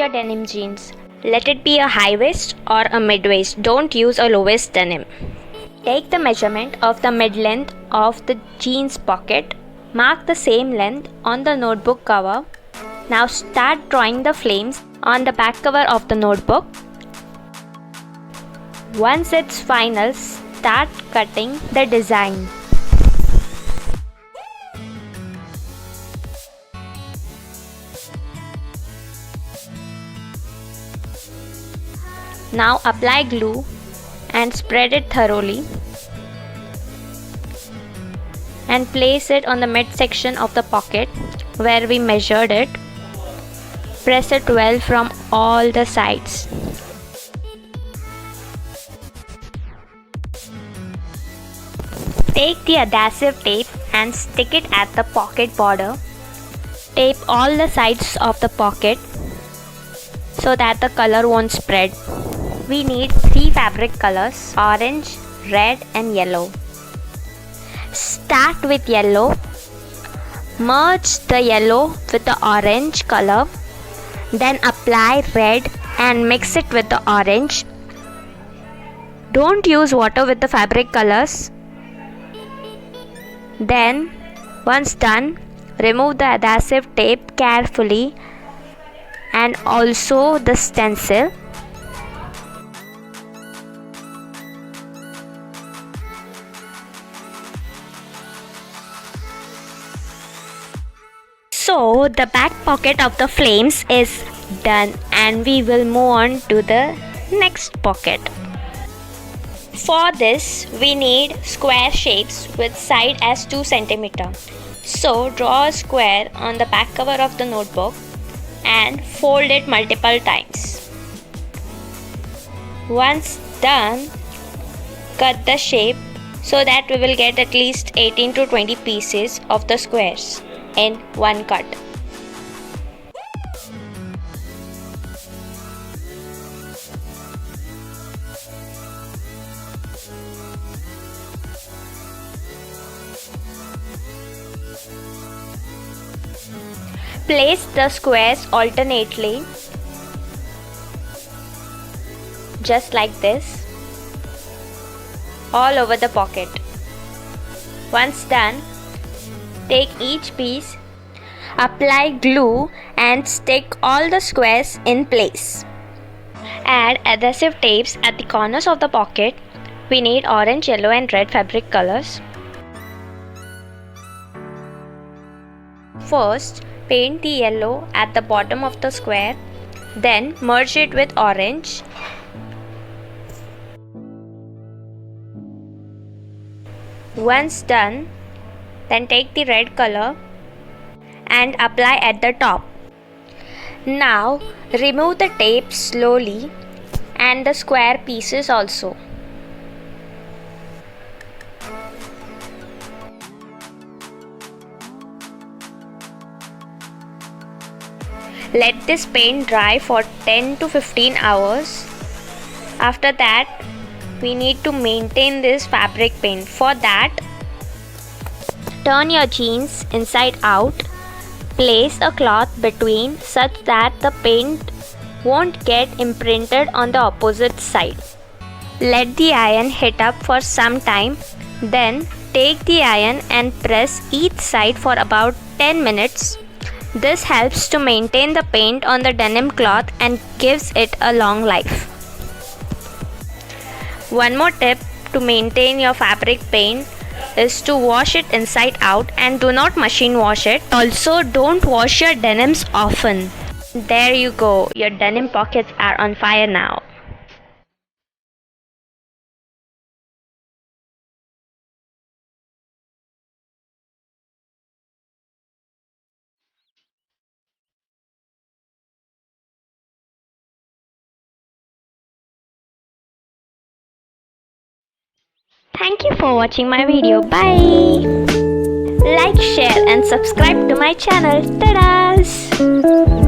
your denim jeans. Let it be a high waist or a mid waist. Don't use a low waist denim. Take the measurement of the mid length of the jeans pocket. Mark the same length on the notebook cover. Now start drawing the flames on the back cover of the notebook. Once it's final, start cutting the design. Now apply glue and spread it thoroughly and place it on the midsection of the pocket where we measured it. Press it well from all the sides. Take the adhesive tape and stick it at the pocket border. Tape all the sides of the pocket so that the color won't spread. We need 3 fabric colors: orange, red and yellow. Start with yellow. Merge the yellow with the orange color. Then apply red and mix it with the orange. Don't use water with the fabric colors. Then, once done, remove the adhesive tape carefully and also the stencil. So the back pocket of the flames is done and we will move on to the next pocket. For this we need square shapes with side as 2 cm. So draw a square on the back cover of the notebook and fold it multiple times. Once done, cut the shape so that we will get at least 18 to 20 pieces of the squares in one cut. Place the squares alternately, just like this, all over the pocket. Once done, take each piece, apply glue and stick all the squares in place. Add adhesive tapes at the corners of the pocket. We need orange, yellow and red fabric colors. First, paint the yellow at the bottom of the square, then merge it with orange. Once done, then take the red color and apply at the top. Now remove the tape slowly and the square pieces also. Let this paint dry for 10 to 15 hours. After that, we need to maintain this fabric paint. For that, turn your jeans inside out. Place a cloth between such that the paint won't get imprinted on the opposite side. Let the iron heat up for some time. Then take the iron and press each side for about 10 minutes. This helps to maintain the paint on the denim cloth and gives it a long life. One more tip to maintain your fabric paint is to wash it inside out and do not machine wash it. Also, don't wash your denims often. There you go, your denim pockets are on fire now. Thank you for watching my video. Bye. Like, share and subscribe to my channel. Ta-da!